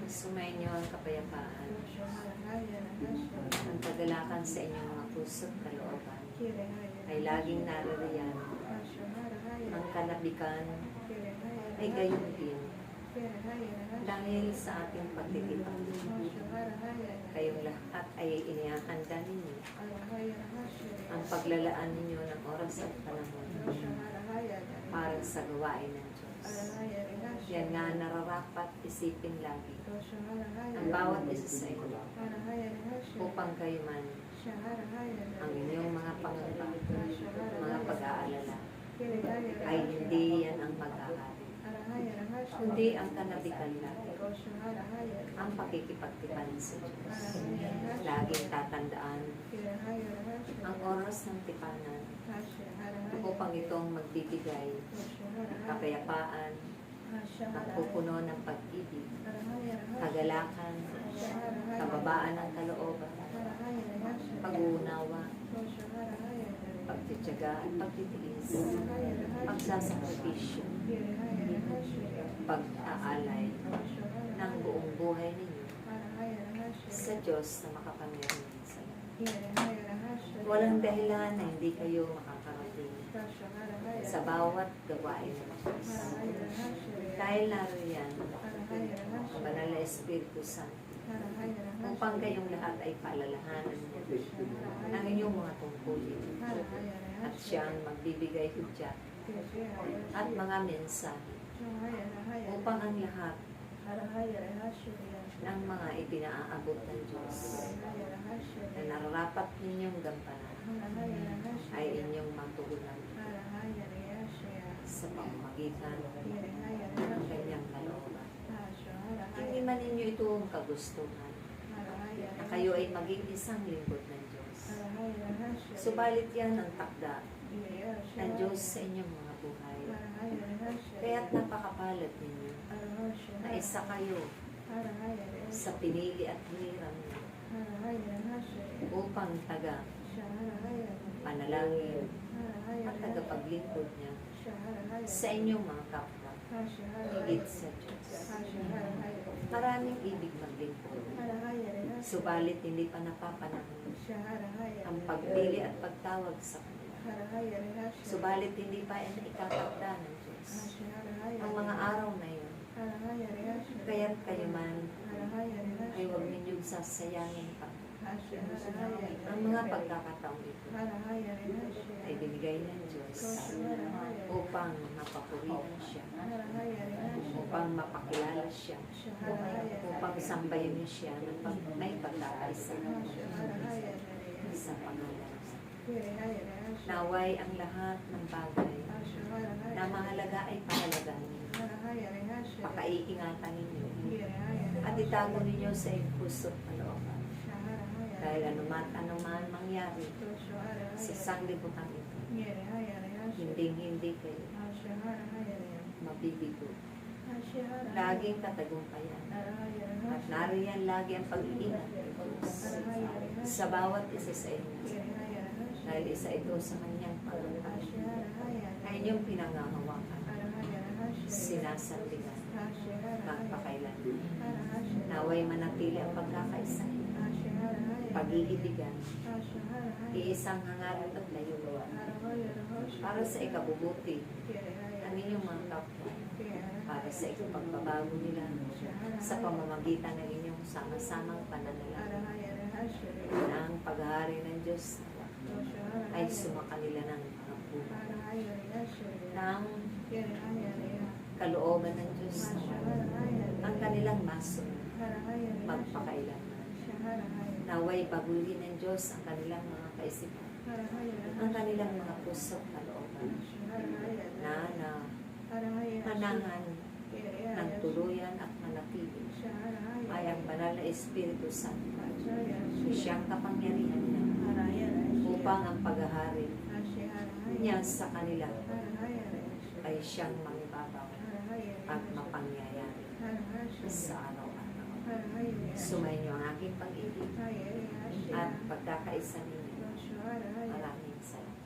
Sumainyo ang kapayapaan, ang kagalakan sa inyong mga puso't kalooban, ay laging naririyan, ang kanabikan ay gayon din, dahil sa ating pagtitipag. Kayong lahat ay inihahanda ninyo, ang paglalaan ninyo ng oras at panahon, para sa gawain ng Diyos. Yan nga nararapat isipin lagi, ang bawat isa sa inyo, upang kayo man, ang inyong mga pangamba, mga pag-aalala, ay hindi yan ang mag-ahari, kundi ang kanabikan natin, ang pakikipagtipan sa Diyos. Laging tatandaan ang oras ng tipanan, upang itong magbibigay kapayapaan, magpupuno ng pag-ibig, kagalakan, kababaan ng kalooban, pag-uunawa, pagtitiyaga at pagtitiis, pagsasakripisyo, pag-aalay ng buong buhay ninyo sa Diyos na makapangyarihan sa lahat. Walang dahilan na hindi kayo makakarating sa bawat gawain ng Diyos. Dahil nariyan ang Banal na Espiritu Santo, upang kayong lahat ay paalalahanan ng inyong mga tungkulin, at siyang magbibigay hudyat at mga mensahe, upang ang lahat ng mga ipinaaabot ng Diyos na nararapat ninyong gampanan ay inyong matugunan sa pamamagitan ng kanyang kalooban. Hindi man ninyo ito ang kagustuhan na kayo ay maging isang lingkod ng Diyos. Subalit yan ang takda ng Diyos sa inyong mga buhay. Kaya't napakapalad ninyo na isa kayo sa pinili at hinirang niyo upang taga panalangin at tagapaglingkod niya sa inyong mga kapwa, higit sa Diyos. Maraming ibig maglingkod, subalit hindi pa napapanahon ang pagpili at pagtawag sa kanila. Subalit hindi pa ikatakda ng Diyos ang mga araw na yun. Kaya't kayo man ay huwag ninyong sasayangin pa. Ang mga pagkakataong ito ay binigay ng Diyos upang mapapurihan siya, upang mapakilala siya, upang sambahin siya ng may pagkakaisa sa pangalan. Naway ang lahat ng bagay na mahalaga ay pahalagahan ninyo, pakaiingatan ninyo, at itago ninyo sa iyong puso't kalooban. Dahil anuman mangyari sa sanglibutan ito, hindi kayo mabibigo. Laging katagumpayan, at nariyan lagi ang pag-iingat ng Diyos sa bawat isa sa inyo, dahil isa ito sa kanyang pangangalaga na inyong pinangahawakan, sinasandigan, magpakailan. Naway manatili ang pagkakaisa, pag-iibigan, iisang hangaran at layuan, para sa ikabubuti ng inyong mga kapwa, para sa ikapagbabago nila sa pamamagitan ng inyong sama-samang pananalangin, na ang paghahari ng Diyos ay sumakanila ng mga buhay, ng kalooban ng Diyos ang kanilang masunod magpakailanman. Naway baguhin ng Diyos ang kanilang mga kaisipan, ang kanilang mga puso't kalooban, na manangan ng tuluyan at manatili ay ang Banal na Espiritu Santo, siyang kapangyarihan niya upang ang paghahari niya sa kanila ay siyang mangibabaw at mapangyayari sa araw-araw. Sumayin niyo ang aking pag-ibig at pagkakaisa ninyo. Maraming salamat.